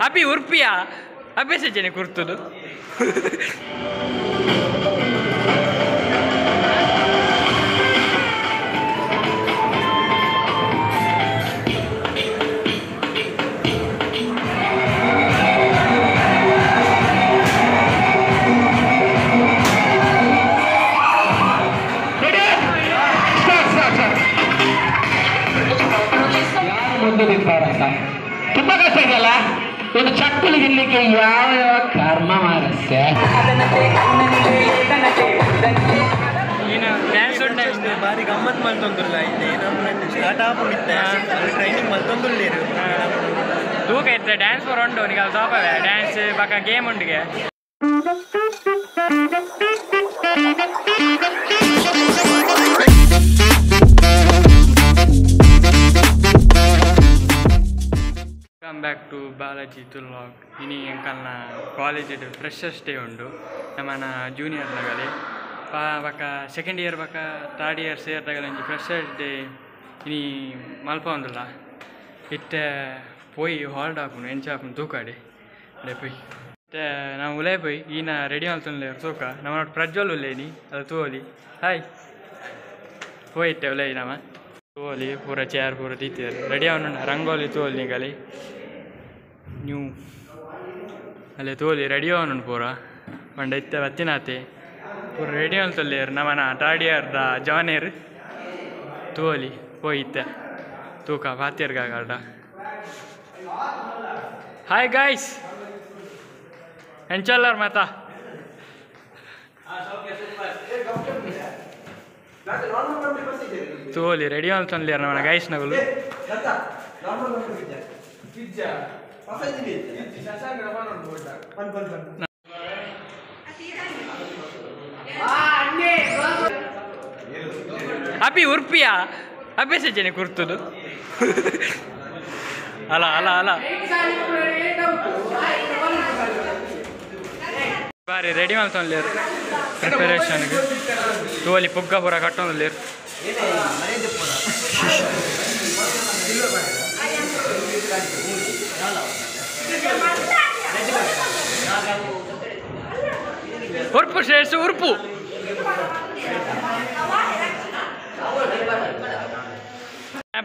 ಅಭಿ ಉರ್ಪಿಯ ಅಭ್ಯಾಸ ಜನ ಕುರ್ತದು ತುಂಬಾ ಕಷ್ಟ ಇದೆಯಲ್ಲ ಒಂದು ಚಕ್ಕಲಿ ಗಿಲ್ಲಿಕ್ಕೆ ಯಾವ ಯಾವ ಕರ್ಮ ಮಾರಸ್ಯ ಬಾರಿ ಗಮ್ಮತ್ ಮಲ್ತೊಂದುಲ್ಲ ಇದೆ ನಮ್ಮ ಸ್ಟಾರ್ಟ್ ಆಪುತ್ತೆ ಟ್ರೈನಿಂಗ್ ಮಲ್ತೊಂದುಲ್ಲೇರು ತೂಕ ಇರ್ತದೆ ಡ್ಯಾನ್ಸ್ ಫೋರ್ ಉಂಟು ನಿಗ ತೋಪವೆ ಡ್ಯಾನ್ಸ್ ಪಕ್ಕ ಗೇಮ್ ಉಂಡಿಗೆ ವೆಲ್ಕಮ್ ಬ್ಯಾಕ್ ಟು ಬಾಲಾಜಿ ತುಲಾಗ್ ಇನಿ ಎಂಕಲ್ನ ಕಾಲೇಜ್ ಫ್ರೆಶರ್ಸ್ ಡೇ ಉಂಡು ನಮ್ಮನ ಜೂನಿಯರ್ ನಗಲಿ ಬಕ್ಕ ಸೆಕೆಂಡ್ ಇಯರ್ ಬಕ್ಕ ಥರ್ಡ್ ಇಯರ್ ಸೇರಿದಾಗಲ ಒಂಜಿ ಫ್ರೆಶರ್ಸ್ ಡೇ ಇನಿ ಮಲ್ಪ ಉಂದುಲ್ಲ ಇಟ್ಟ ಪೋಯಿ ಹಾಲ್ಡ್ ಹಾಕೊಂಡು ಎಂಚ ಹಾಕೊಂಡು ತೂಕಾಡಿ ಅದೇ ಪೋಯಿ ಇತ್ತೆ ನಾವು ಉಲೇ ಪೋಯಿ ಈನ ರೆಡಿ ಮಾಡ್ತಲೇ ತೂಕ ನಮ್ಮ ಪ್ರಜ್ವಲ್ ಉಲ್ಲೇನಿ ಅದು ತೂಲಿ ಹಾಯ್ ಹೋಯ್ತೆ ಉಲೇ ನಮ್ಮ ತೋಲಿ ಪೂರ ಚೇರ್ ಪೂರ ದೀತಿದ್ದಾರೆ ರೆಡಿ ಅವನು ರಂಗೋಲಿ ತೋಲಿ ನಿಗಲಿ ನೀವು ಅಲ್ಲೇ ತೋಲಿ ರೆಡಿ ಅವನು ಪೂರ ಪಂಡ ಇತ್ತೆ ಬತ್ತಿನಾತೆ ಪೂರ ರೆಡಿ ಅಂತಲ್ಲೇರು ನಮ್ಮನ ಥರ್ಡ್ ಇಯರ್ದ ಜವಾನೇರು ತೋಲಿ ಹೋಯ್ತೆ ತೂಕ ಬಾತಿಯರ್ಗಾಗಲ್ಡ ಹಾಯ್ ಗಾಯ್ಸ್ ಎಂಚಲ್ಲರ್ ಮಾತಾ ತೋಲಿ ರೆಡಿ ಅಂತಂದ್ಲೇರು ನಮ್ಮನ ಗೈಸ್ ನಗಲು ಅಭಿ ಉರ್ಪಿಯ ಅಭ್ಯಾಸ ಜನ ಕುರ್ತದು ಅಲ್ಲ ಅಲ್ಲ ಅಲ್ಲ ಬಾರಿ ರೆಡಿ ಮಾಡ್ತೊಂದ್ಲೇರು ಪ್ರಿಪರೇಷನ್ಗೆ ತೋಲಿ ಪುಗ್ಗ ಪೂರ ಕಟ್ಟೊಂದ್ಲೇರು ಉರ್ಪು ಶ್ರೇಷ್ಠ ಉರ್ಪು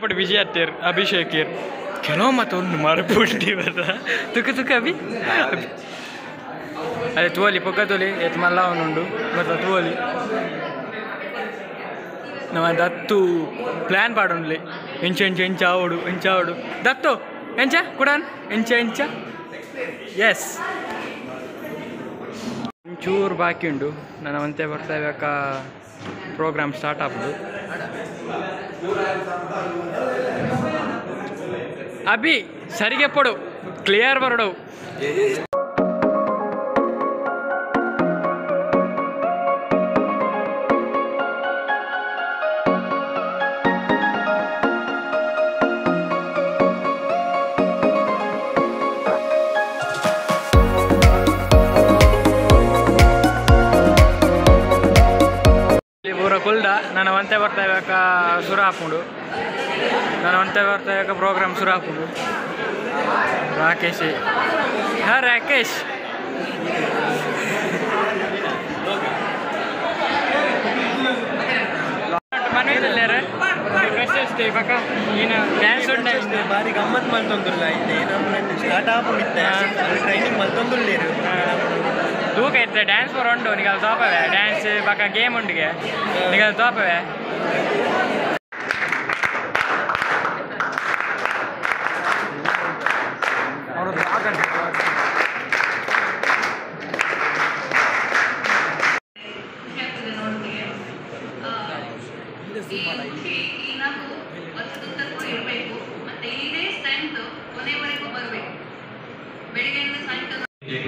ಪಟ್ಟು ಬಿಜಿ ಹತ್ತಿರ ಅಭಿಷೇಕಿರ್ ಕೆಲವು ಮತ್ತೊಂದು ಮರಬಿಟ್ಟಿವದ ತುಕ ತುಕ ಅಭಿ ಅದೇ ತೋಲಿ ಪೊಕ್ಕ ತೋಲಿ ಎತ್ ಮಲ್ಲ ಅವನುಂಡು ಮತ್ತು ತೋಲಿ ನಮ್ಮ ದತ್ತು ಪ್ಲ್ಯಾನ್ ಪಾಡೋನ್ಲಿ ಎಂಚ ಎಂಚ ಎಂಚಾವಡು ದತ್ತು ಎಂಚ ಕುಡಾನ್ ಎಂಚ ಎಸ್ ಒಂಚೂರು ಬಾಕಿ ಉಂಡು ನಾನು ಅಂತೆ ಬರ್ತಾ ಇವಾಗ ಪ್ರೋಗ್ರಾಮ್ ಸ್ಟಾರ್ಟ್ ಆಗ್ಬೋದು ಅಭಿ ಸರಿಗೆ ಪಡು ಕ್ಲಿಯರ್ ಬರಡು ಕುಲ್ದ ನಾನು ಒಂತೆ ಬರ್ತಾ ಇವಾಗ ಸುರ ಹಾಕೊಂಡು ನಾನು ಒಂತೆ ಬರ್ತಾ ಇವಾಗ ಪ್ರೋಗ್ರಾಮ್ ಸುರ ಹಾಕೊಂಡು ರಾಕೇಶ್ ಹಾಂ ರಾಕೇಶ್ ಮನೆಯಲ್ಲೇ ಫ್ರೆಶರ್ಸ್ ಡೇ ಪಕ್ಕ ಏನು ಡ್ಯಾನ್ಸ್ ಉಂಟು ಬಾರಿ ಗಮ್ಮತ್ ಮಲ್ತೊಂದುಲ್ಲ ಇದೆ ನಮ್ಮ ಸ್ಟಾರ್ಟ್ ಆಪುತ್ತೆ ಟ್ರೈನಿಂಗ್ ಮಲ್ತೊಂದುಲ್ಲೇರು ತೂಕ ಇರ್ತದೆ ಡ್ಯಾನ್ಸ್ ಫೋರ್ ಉಂಟು ನಿಗ ತೋಪವೆ ಡ್ಯಾನ್ಸ್ ಪಕ್ಕ ಗೇಮ್ ಉಂಡಿಗೆ ನಿಗ ತೋಪವೆ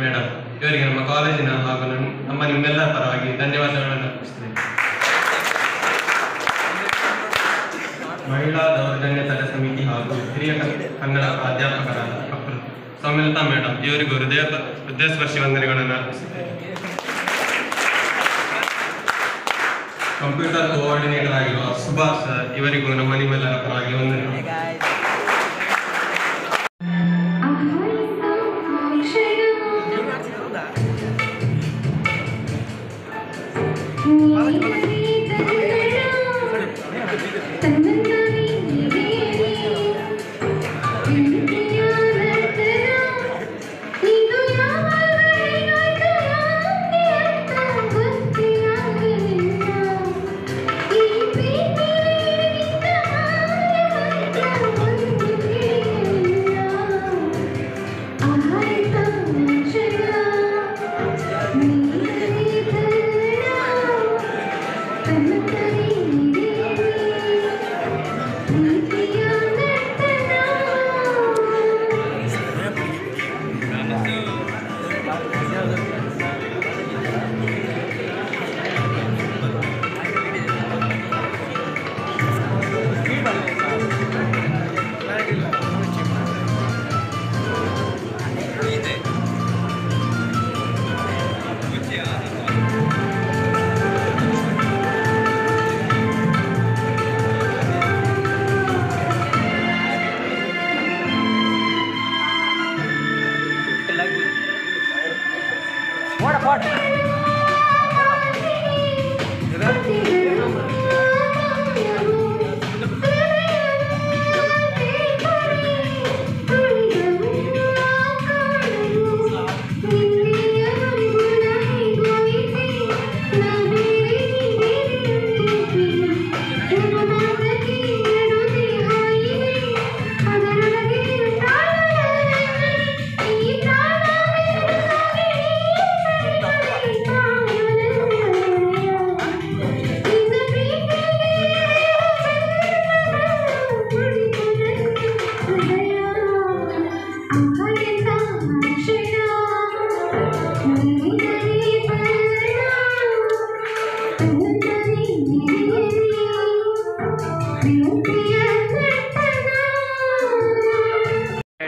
ಮೇಡಮ್ ಇವರಿಗೆ ನಮ್ಮ ಕಾಲೇಜಿನ ಹಾಗೂ ನಮ್ಮ ನಿಮ್ಮೆಲ್ಲರ ಪರವಾಗಿ ಧನ್ಯವಾದಗಳನ್ನು ಅರ್ಪಿಸುತ್ತೇನೆ. ಮಹಿಳಾ ದೌರ್ಜನ್ಯ ತಡೆ ಸಮಿತಿ ಹಾಗೂ ಹಿರಿಯ ಕನ್ನಡ ಪ್ರಾಧ್ಯಾಪಕರಾದ ಡಾಕ್ಟರ್ ಸೌಮ್ಯಲತಾ ಮೇಡಮ್ ಇವರಿಗೂ ಹೃದಯಸ್ಪರ್ಶಿ ವಂದನೆಗಳನ್ನು ಅರ್ಪಿಸುತ್ತೇನೆ. ಕಂಪ್ಯೂಟರ್ ಕೋಆರ್ಡಿನೇಟರ್ ಆಗಿರುವ ಸುಭಾಷ್ ಸರ್ ಇವರಿಗೂ ನಮ್ಮ ನಿಮ್ಮೆಲ್ಲರ ಪರವಾಗಿ ವಂದನೆಗಳು.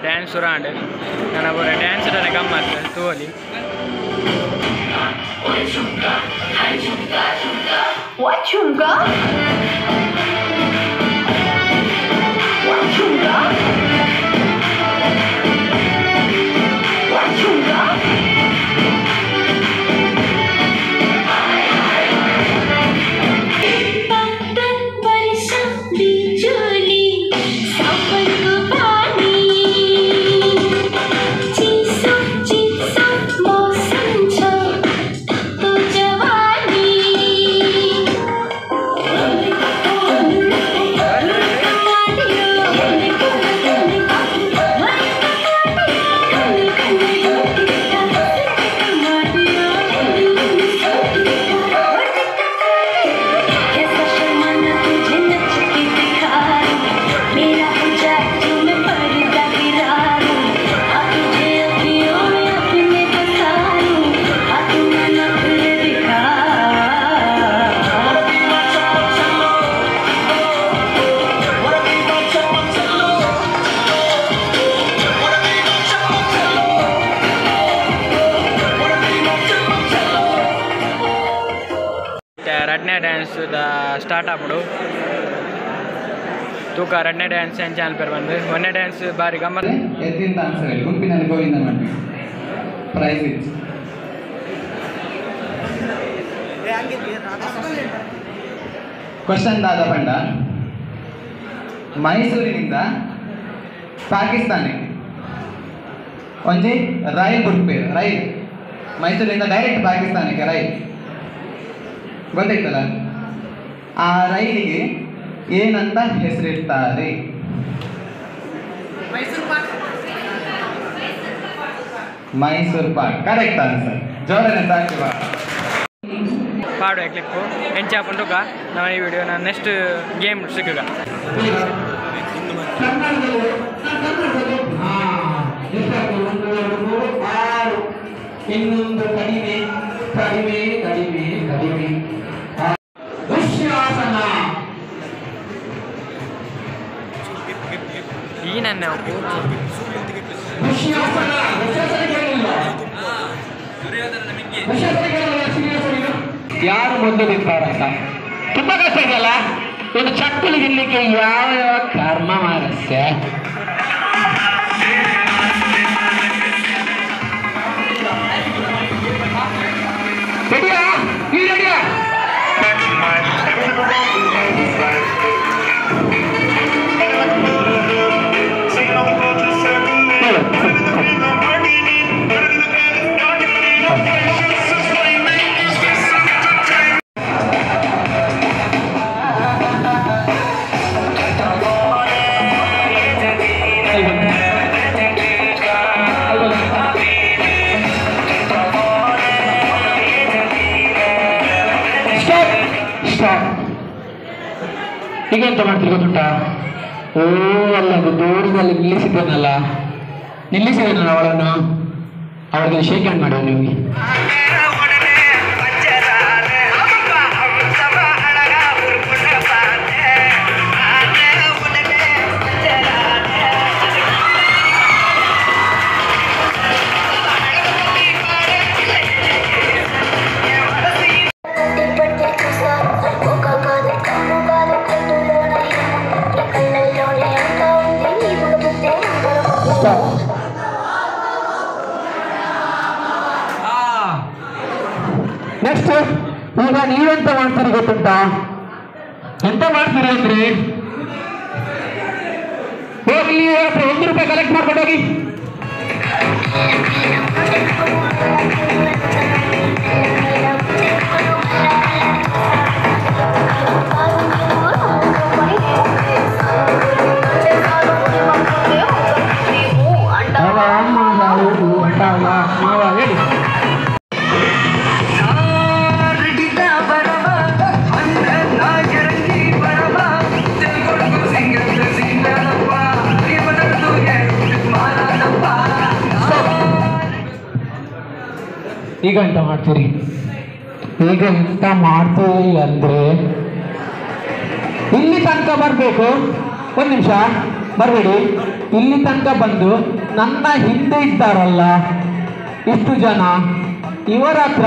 ಡ್ಯಾನ್ಸ್ ಸುರಾಂಡ್ ನನ್ನ ಪೂರ ಡ್ಯಾನ್ಸ್ ಗಮ್ಮತ್ ತೋಲಿ ರಡ್ನೆ ಡ್ಯಾನ್ಸ್ ಸ್ಟಾರ್ಟ್ ಆಗ್ಬಿಡು ತೂಕ ರಡ್ನೆ ಡ್ಯಾನ್ಸ್ ಏನು ಚಾನಲ್ ಪೇರು ಬಂದು ಒಂದನೇ ಡ್ಯಾನ್ಸ್ ಬಾರಿ ಗಮ್ಮತ್ ಎದ್ದಿಂತ ಆನ್ಸರ್ ಹೇಳಿ ಗುಂಪಿನಲ್ಲಿ ಗೋವಿಂದ ಮಾಡಿ ಪ್ರೈಸ್ ಇತ್ತು ಕ್ವಶನ್ ದಾದ ಪಂಡ ಮೈಸೂರಿನಿಂದ ಪಾಕಿಸ್ತಾನಕ್ಕೆ ಒಂಜಿ ರೈಲ್ ಬುಡ್ಪೇರು ರೈಲ್ ಮೈಸೂರಿನಿಂದ ಡೈರೆಕ್ಟ್ ಪಾಕಿಸ್ತಾನಕ್ಕೆ ರೈಲ್ ಗೊತ್ತಾಯ್ತಲ್ಲ ಆ ರೈಲಿಗೆ ಏನಂತ ಹೆಸರಿಡ್ತಾರೆ ಮೈಸೂರು ಪಾಕ್ ಕರೆಕ್ಟ್ ಆನ್ಸರ್ ಜೋರನೆ ಸಾಕಿವ ಪಾಡು ಕ್ಲಿಪ್ಪು ಎಂಚಾಪುಂಟುಕ ನಮ್ಮ ಈ ವಿಡಿಯೋ ನಾನು ನೆಕ್ಸ್ಟ್ ಗೇಮ್ ಸಿಕ್ಕುಗ ಇನ್ನೊಂದು ಕಡಿಮೆ ಕಡಿಮೆ ಕಡಿಮೆ ಕಡಿಮೆ ದುಶ್ಯಾಸನ ಈ ನನ್ನ ಯಾರು ಮೊದಲು ನಿಂತಾರಂತ ತುಂಬಾ ಕಷ್ಟ ಇದೆಯಲ್ಲ ಒಂದು ಚಕ್ಕಲು ಗಿನ್ಲಿಕ್ಕೆ ಯಾವ ಯಾವ ಕರ್ಮ ಮಾರಸ್ಯ ರೆಡಿಯಾ ನೀ ರೆಡಿಯಾ ಈಗ ಎಂತ ಮಾಡ್ತೀರಿ ಗೊತ್ತುಂಟಾ ಓ ಅಲ್ಲ ದೂರದಲ್ಲಿ ನಿಲ್ಲಿಸಿದ್ದೇನಲ್ಲ ಅವಳನ್ನು ಅವಳಿಗೆ ಶೇಕ್ ಹ್ಯಾಂಡ್ ಮಾಡುವ ನಿಮಗೆ ನೆಕ್ಸ್ಟ್ ಈಗ ನೀವೆಂತ ಮಾಡ್ತೀರಿ ಗೊತ್ತುಂಟಾ ಎಂತ ಮಾಡ್ತೀರಿ ಅಂದ್ರೆ ಹೋಗಿ ₹1 ಕಲೆಕ್ಟ್ ಮಾಡ್ಕೊಂಡು ಹೋಗಿ ಮಾವ ಹೇಳಿ ಈಗ ಎಂತ ಮಾಡ್ತೀರಿ? ಈಗ ಎಂತ ಮಾಡ್ತೀರಿ ಅಂದರೆ ಇಲ್ಲಿ ತನಕ ಬರಬೇಕು. ಒಂದು ನಿಮಿಷ ಬರಬೇಡಿ. ಇಲ್ಲಿ ತನಕ ಬಂದು ನನ್ನ ಹಿಂದೆ ಇದ್ದಾರಲ್ಲ ಇಷ್ಟು ಜನ, ಇವರ ಹತ್ರ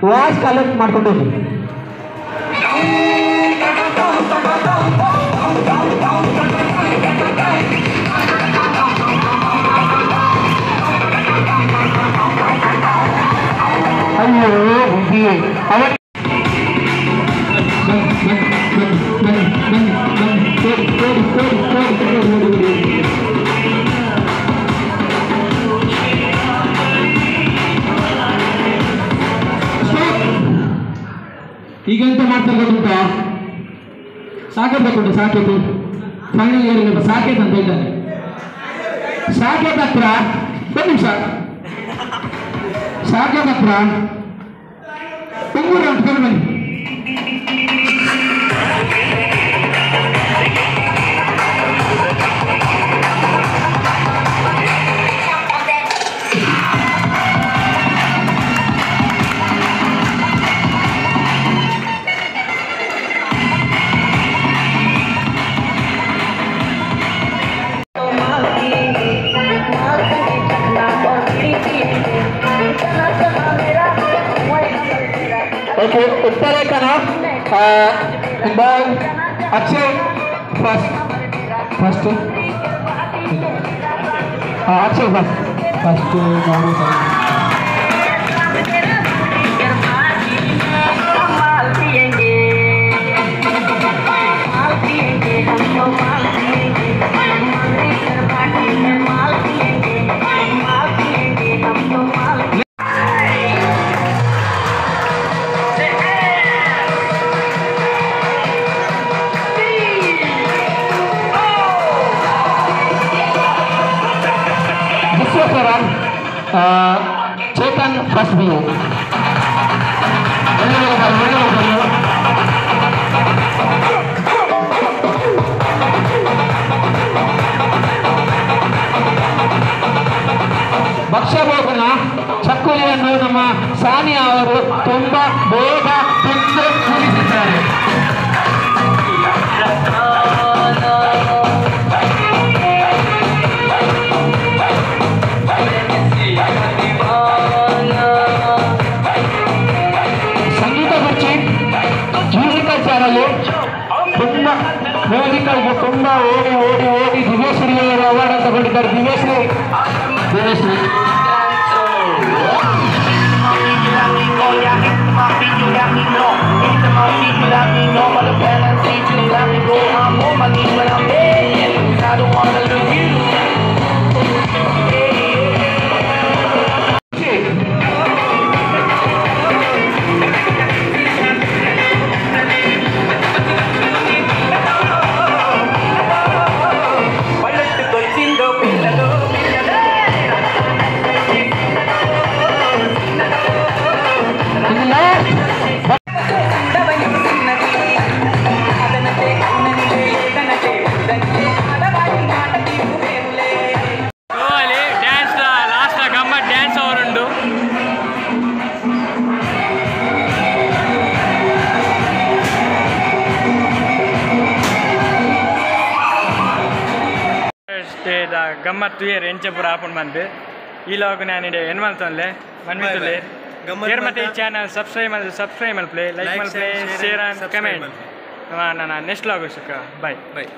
ವಾಯ್ಸ್ ಕಲೆಕ್ಟ್ ಮಾಡ್ಕೊಂಡು ಹೋಗಿ. ಅಯ್ಯೋ ಹುಡುಗಿ ಅವತ್ತು ಈಗ ಎಂತ ಮಾಡ್ತಾರೆ ಗೊತ್ತುಂಟಾ? ಸಾಕೇತ್ ಗೊತ್ತುಂಟು? ಸಾಕೇತು ಫೈನಲ್ ಇಯರ್ ಸಾಕೇತ್ ಅಂತ ಇದ್ದಾನೆ. ಸಾಕೇತ್ ಹತ್ರ ಒಂದು ನಿಮಿಷ, ಸಾಕೇತ್ ಹತ್ರ ಉಂಗುರ ಉಂಟು ಬನ್ನಿ. Okay, Uttarakhand ball Akshay first Akshay first Chetan first भी है. ಭಕ್ಷ್ಯಭೋಜನ ಚಕ್ಕುಲಿಯನ್ನು ನಮ್ಮ ಸಾನಿಯಾ ಅವರು ತುಂಬಾ ಬೇಗ ತಿಂದು ಮುಗಿಸಿದ್ದಾರೆ. ತುಂಬಾ ಮ್ಯೂಸಿಕಲ್ಗೆ ತುಂಬಾ ಓಡಿ ಓಡಿ ಓಡಿ ದಿವ್ಯಶ್ರೀ ಅವರು ಅವಾರ್ಡ್ ಅಂತ ಕೊಟ್ಟಿದ್ದಾರೆ. ದಿವ್ಯಶ್ರೀ ಗಮ್ಮತ್ತು ಏರ್ ಎಂಚಪುರ ಆಪುಂಡು ಬಂದು ಈ ಲಾಗ್ ನಾನಿಡೆ ಏನು ಮಾಡ್ತಂದ್ರೆ ಮನ್ಮಿತ್ತಲೆ ಮತ್ತೆ ಈ ಚಾನಲ್ ಸಬ್ಸ್ಕ್ರೈಬ್ ಮಲ್ಪ್ಲೆ ಲೈಕ್ ಮಲ್ಪ್ಲೆ ಶೇರ್ ಅಂಡ್ ಕಮೆಂಟ್. ನಾನು ನೆಕ್ಸ್ಟ್ ಲಾಗ್ ಸಿಕ್ಕ ಬಾಯ್.